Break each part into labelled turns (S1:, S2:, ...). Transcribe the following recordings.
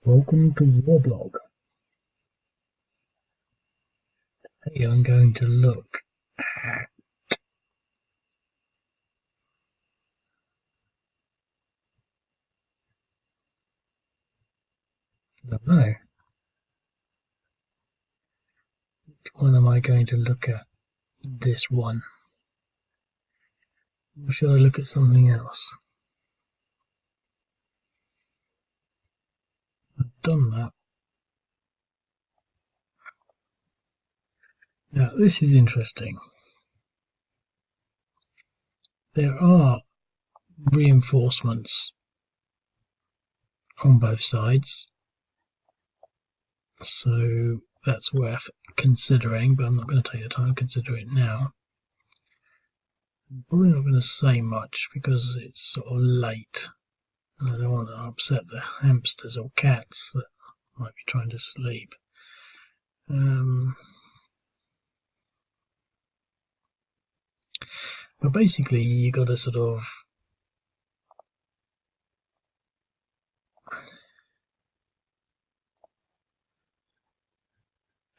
S1: Welcome to Warblog. Hey, I'm going to look at, I don't know, which one am I going to look at? This one. Or should I look at something else? I've done that. Now, this is interesting. There are reinforcements on both sides, so that's worth considering, but I'm not going to take the time to consider it now. I'm probably not going to say much because it's sort of late and I don't want to upset the hamsters or cats that might be trying to sleep. But basically you got to sort of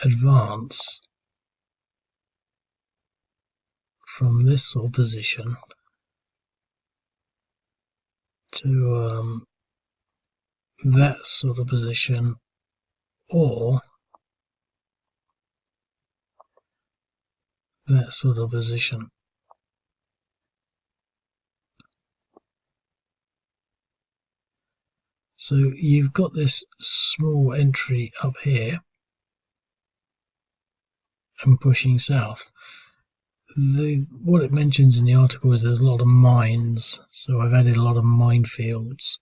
S1: advance from this sort of position to that sort of position, or that sort of position. So you've got this small entry up here and pushing south. What it mentions in the article is there's a lot of mines, so I've added a lot of minefields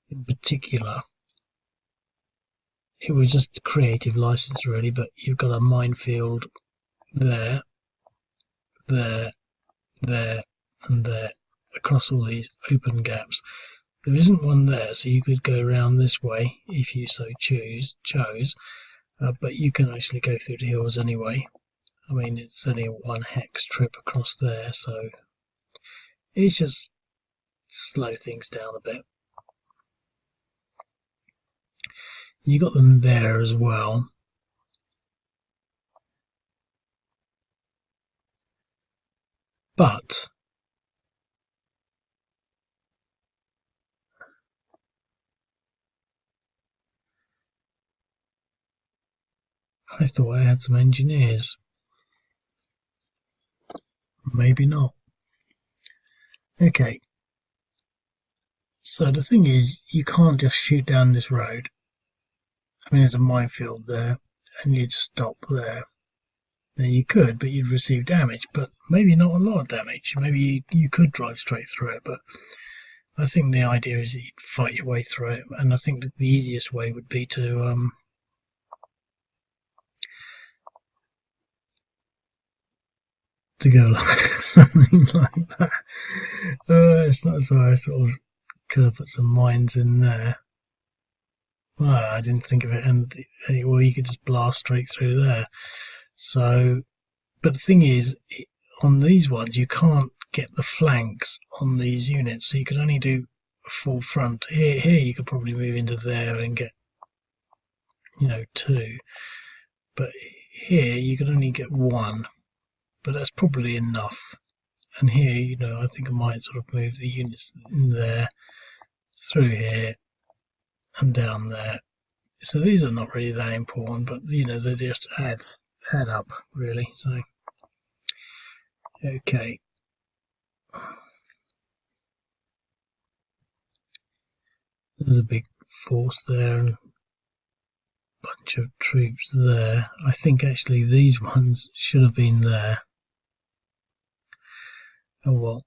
S1: in particular. It was just creative license really, but you've got a minefield there, there, there and there across all these open gaps. There isn't one there, so you could go around this way if you so chose, but you can actually go through the hills anyway. I mean, it's only a 1 hex trip across there, so it's just slow things down a bit. You got them there as well. But I thought I had some engineers. Maybe not. Okay. So the thing is, you can't just shoot down this road. I mean, there's a minefield there, and you'd stop there. Now you could, but you'd receive damage, but maybe not a lot of damage. Maybe you could drive straight through it, but I think the idea is that you'd fight your way through it, and I think that the easiest way would be to go like something like that. It's not so I sort of could have put some mines in there. Well, I didn't think of it, and well, you could just blast straight through there. So, but the thing is, on these ones, you can't get the flanks on these units, so you could only do a full front. Here you could probably move into there and get, 2, but here you could only get 1, but that's probably enough. And here, I think I might sort of move the units in there, through here, and down there. So these are not really that important, but they just add up really. So okay. There's a big force there and a bunch of troops there. I think actually these ones should have been there. Oh well.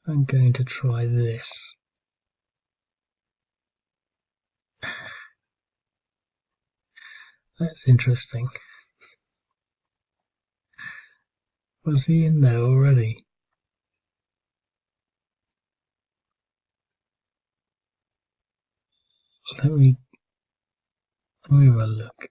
S1: I'm going to try this. That's interesting. Was he in there already? Let me have a look.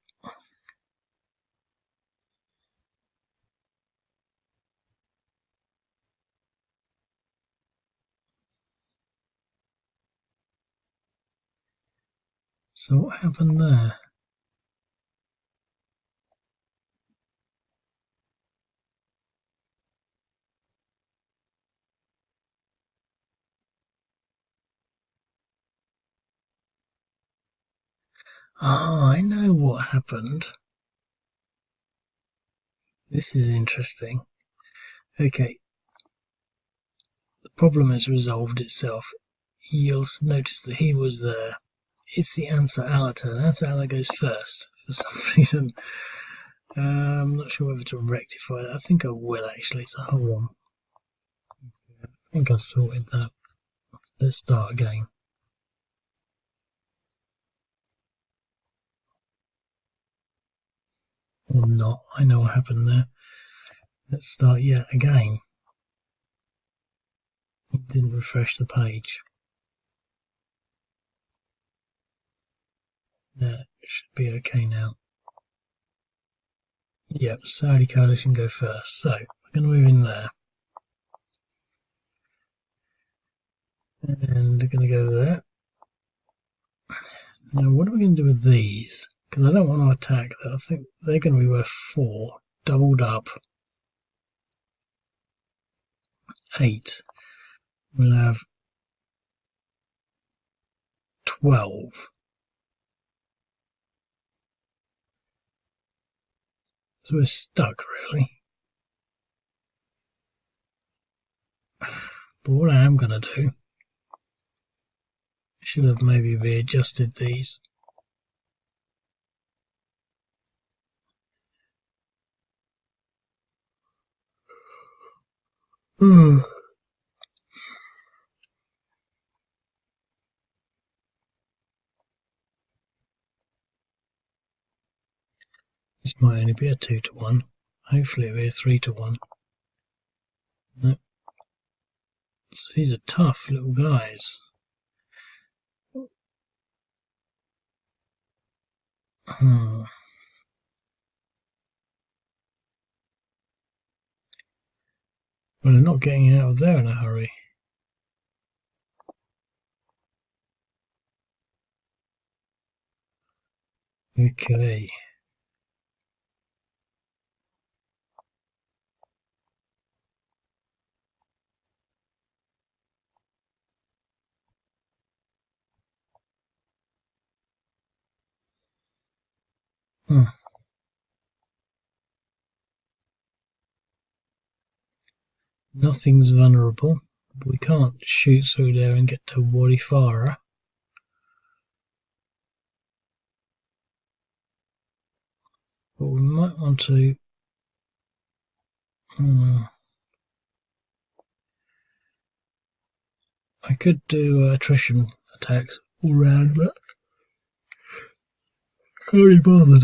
S1: So what happened there? Ah, I know what happened. This is interesting. Okay, the problem has resolved itself. You'll notice that he was there. It's the answer Allah turn. Answer Allah goes first for some reason. I'm not sure whether to rectify that. I think I will actually, so hold on. I think I sorted that. Let's start again. Or not. I know what happened there. Let's start yet again. It didn't refresh the page. That should be okay now. Yep, Saudi coalition go first. So, we're going to move in there. And we're going to go there. Now, what are we going to do with these? Because I don't want to attack that. I think they're going to be worth 4. Doubled up. 8. We'll have 12. So we're stuck, really. But what I am going to do, I should have maybe readjusted these. This might only be a 2-to-1. Hopefully it'll be a 3-to-1. Nope. So these are tough little guys. Well, they're not getting out of there in a hurry. Okay. Nothing's vulnerable. We can't shoot through there and get to Wadi Farah. But we might want to... I could do attrition attacks all round, but can't be bothered.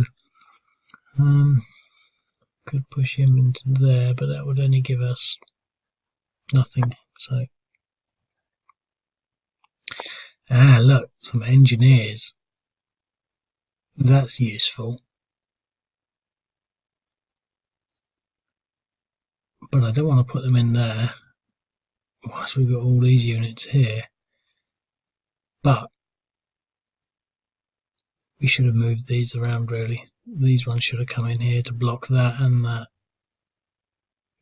S1: Could push him into there, but that would only give us nothing. So, look, some engineers. That's useful. But I don't want to put them in there whilst we've got all these units here. But we should have moved these around, really. These ones should have come in here to block that and that.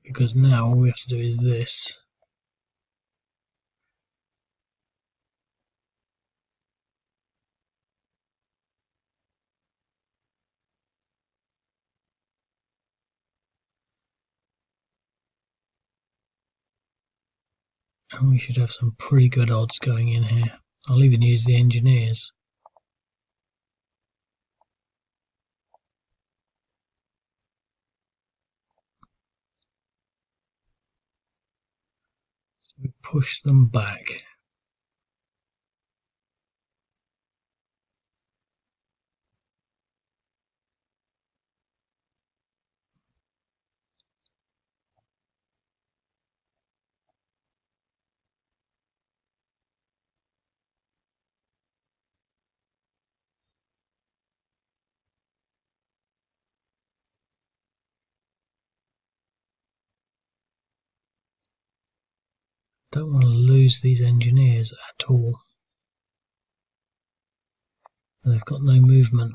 S1: Because now all we have to do is this. And we should have some pretty good odds going in here. I'll even use the engineers. So we push them back. Don't want to lose these engineers at all. They've got no movement.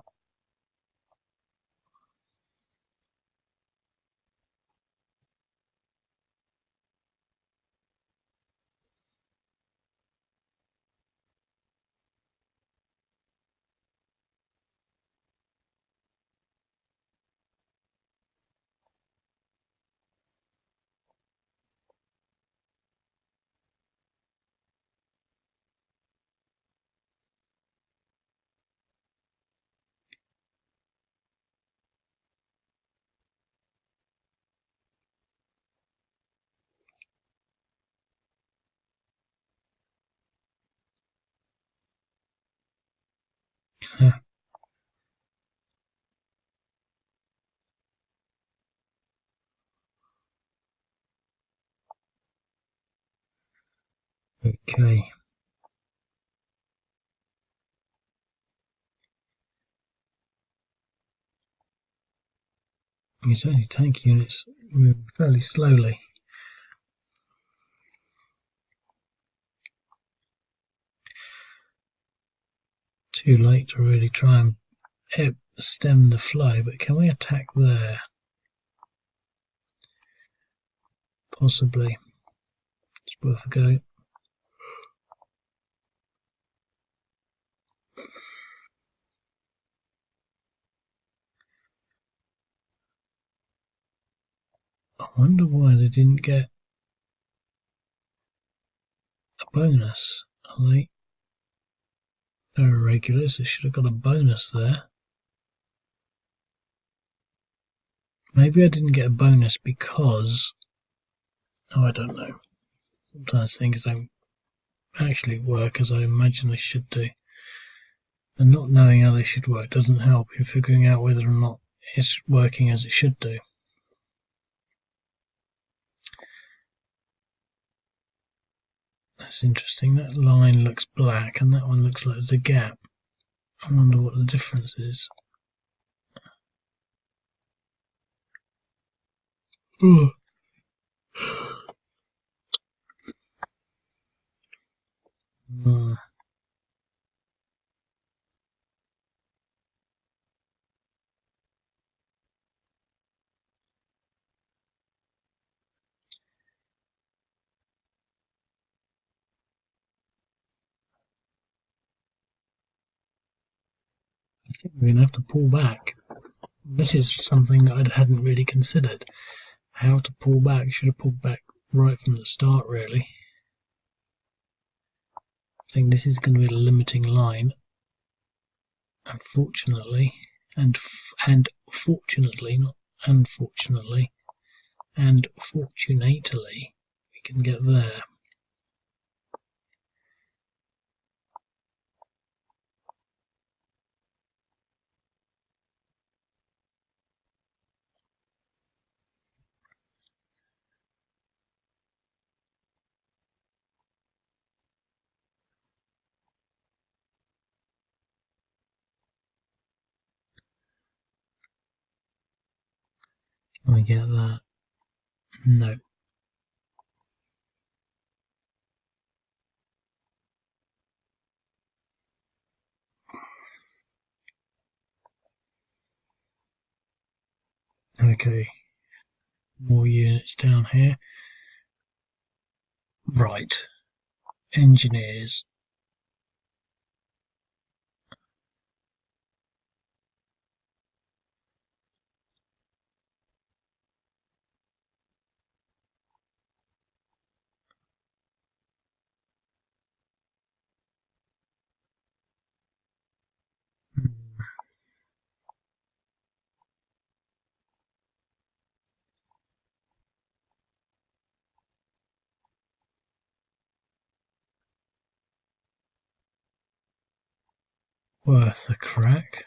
S1: Okay. It's only tank units move fairly slowly. Too late to really try and stem the flow, but can we attack there? Possibly. It's worth a go. I wonder why they didn't get a bonus. They're irregulars, they should have got a bonus there. Maybe I didn't get a bonus because... oh, I don't know. Sometimes things don't actually work as I imagine they should do. And not knowing how they should work doesn't help in figuring out whether or not it's working as it should do. That's interesting. That line looks black and that one looks like there's a gap. I wonder what the difference is. Ugh. I think we're going to have to pull back. This is something that I hadn't really considered. How to pull back. Should have pulled back right from the start, really. I think this is going to be the limiting line. Unfortunately, and fortunately, not unfortunately, and fortunately, we can get there. Can we get that? No. Okay. More units down here. Right. Engineers. Worth a crack.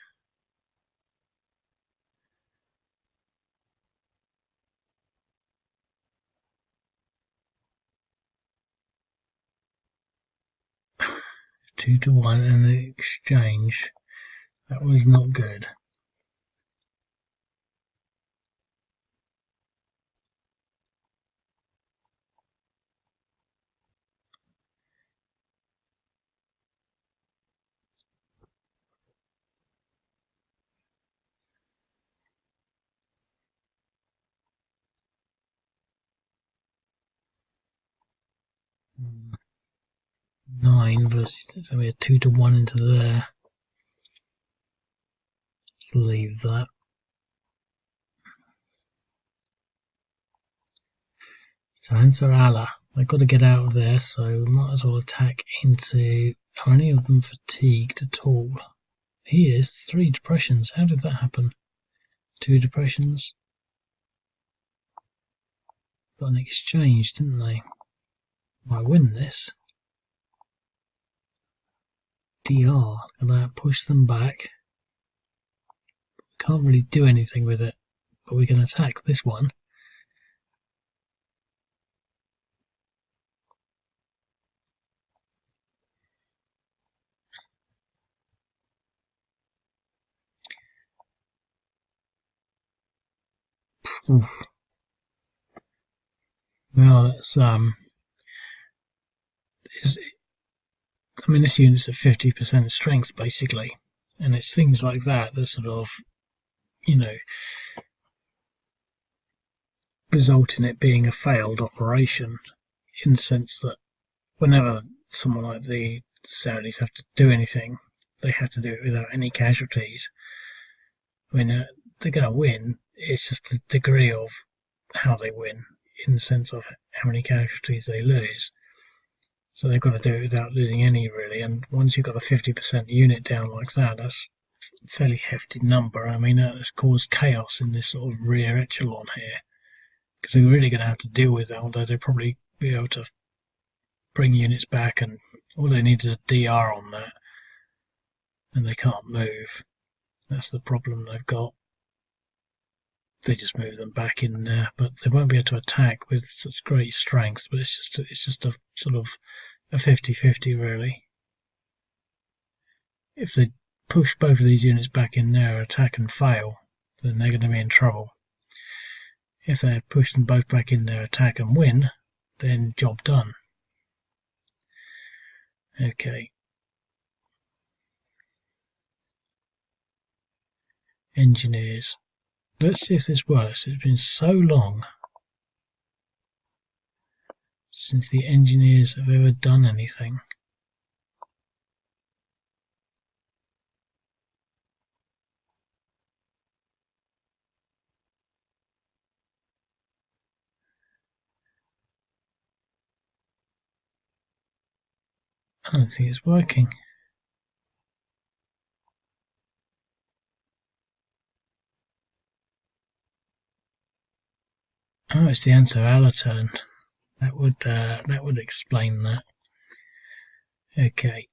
S1: Two to one in the exchange. That was not good. 9 versus, so we're 2 to 1 into there. Let's leave that. So Ansar Allah, they've got to get out of there, so we might as well attack into. Are any of them fatigued at all? He is. 3 depressions. How did that happen? 2 depressions. Got an exchange, didn't they? Might win this. DR. And that push them back. Can't really do anything with it, but we can attack this one. Oof. Well, that's I mean, this unit's at 50% strength basically, and it's things like that that sort of, you know, result in it being a failed operation, in the sense that whenever someone like the Saudis have to do anything, they have to do it without any casualties. I mean, they're going to win. It's just the degree of how they win, in the sense of how many casualties they lose. So they've got to do it without losing any, really. And once you've got a 50% unit down like that, that's a fairly hefty number. I mean, that has caused chaos in this sort of rear echelon here, because they're really going to have to deal with that, although they'll probably be able to bring units back, and all they need is a DR on that, and they can't move. That's the problem they've got. They just move them back in there, but they won't be able to attack with such great strength. But it's just a sort of a 50-50 really. If they push both of these units back in there, attack and fail, then they're going to be in trouble. If they push them both back in there, attack and win, then job done. Okay. Engineers. Let's see if this works. It's been so long since the engineers have ever done anything. I don't think it's working. Oh, it's the Ansar Allah turn. That would explain that. Okay.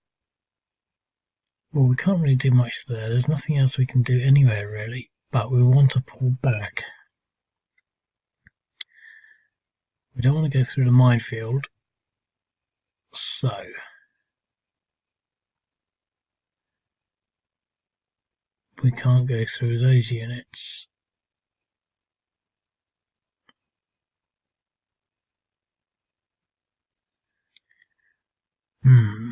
S1: Well, we can't really do much there. There's nothing else we can do anywhere really, but we want to pull back. We don't want to go through the minefield, so we can't go through those units. Hmm.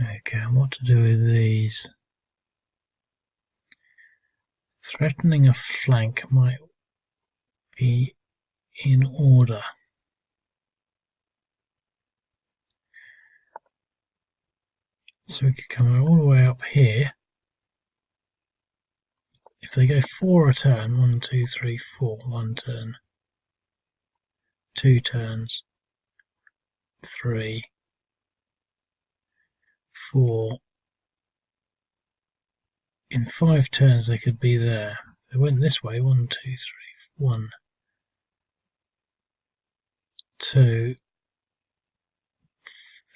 S1: Okay, and what to do with these? Threatening a flank might be in order. So we could come all the way up here. If they go 4 a turn, 1, 2, 3, 4, 1 turn, 2 turns, 3, 4, in 5 turns they could be there. They went this way. 1, 2, 3, 1, 2,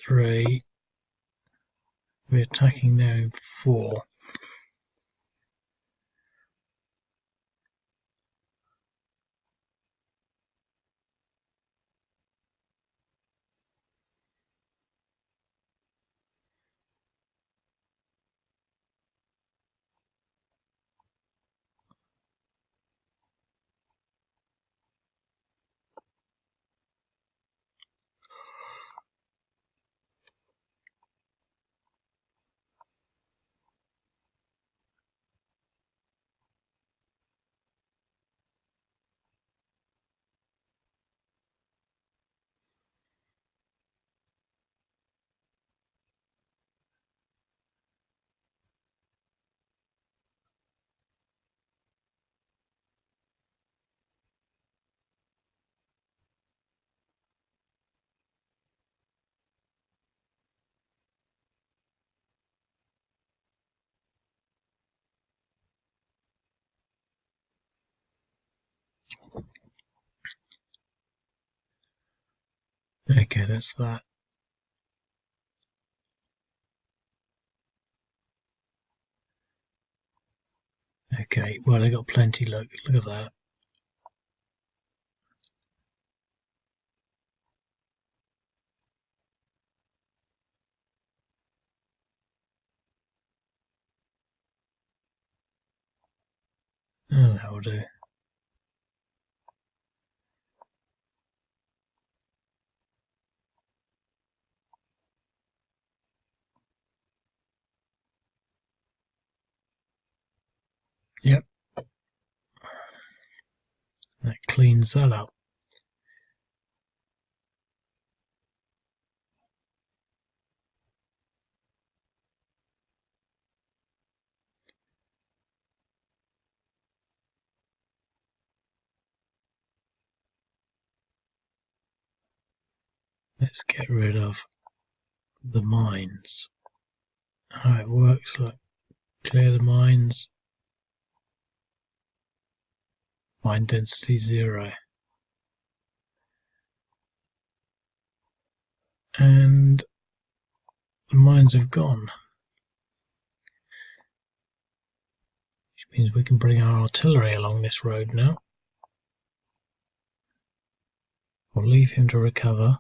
S1: 3. We're attacking now in 4. Okay, that's that. Okay, well, they got plenty. Look at that. Oh, that will do. Yep. That cleans that up. Let's get rid of the mines. How it works, look. Clear the mines. Mine density 0. And the mines have gone. Which means we can bring our artillery along this road now. We'll leave him to recover.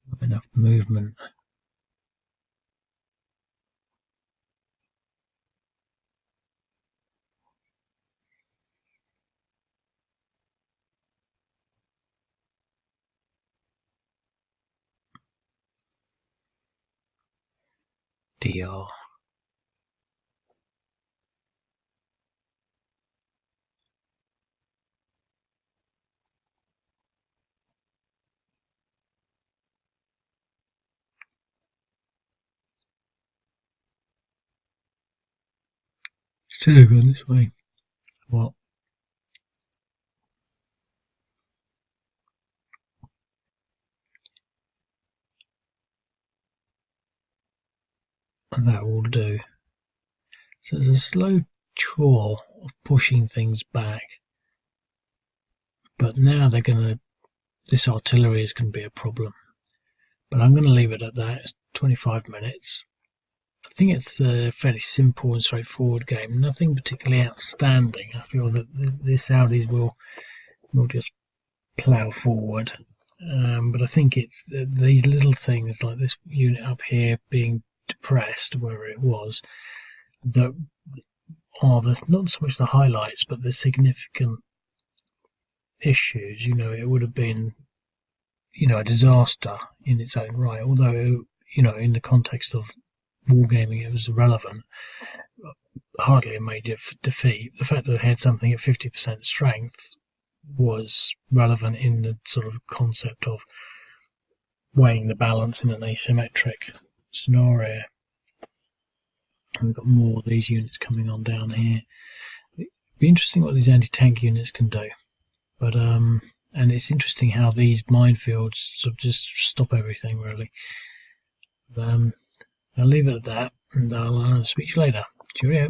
S1: Not enough movement. DR. Should have gone this way. What? And that will do. So it's a slow chore of pushing things back. But now they're going to, this artillery is going to be a problem. But I'm going to leave it at that. It's 25 minutes. I think it's a fairly simple and straightforward game. Nothing particularly outstanding. I feel that the Saudis will just plough forward. But I think it's these little things like this unit up here being depressed where it was that are not so much the highlights, but the significant issues. It would have been, a disaster in its own right. Although, in the context of wargaming, it was irrelevant. Hardly a major defeat. The fact that it had something at 50% strength was relevant in the sort of concept of weighing the balance in an asymmetric scenario. And we've got more of these units coming on down here. It'd be interesting what these anti-tank units can do. But and it's interesting how these minefields sort of just stop everything, really. I'll leave it at that, and I'll speak to you later. Cheerio.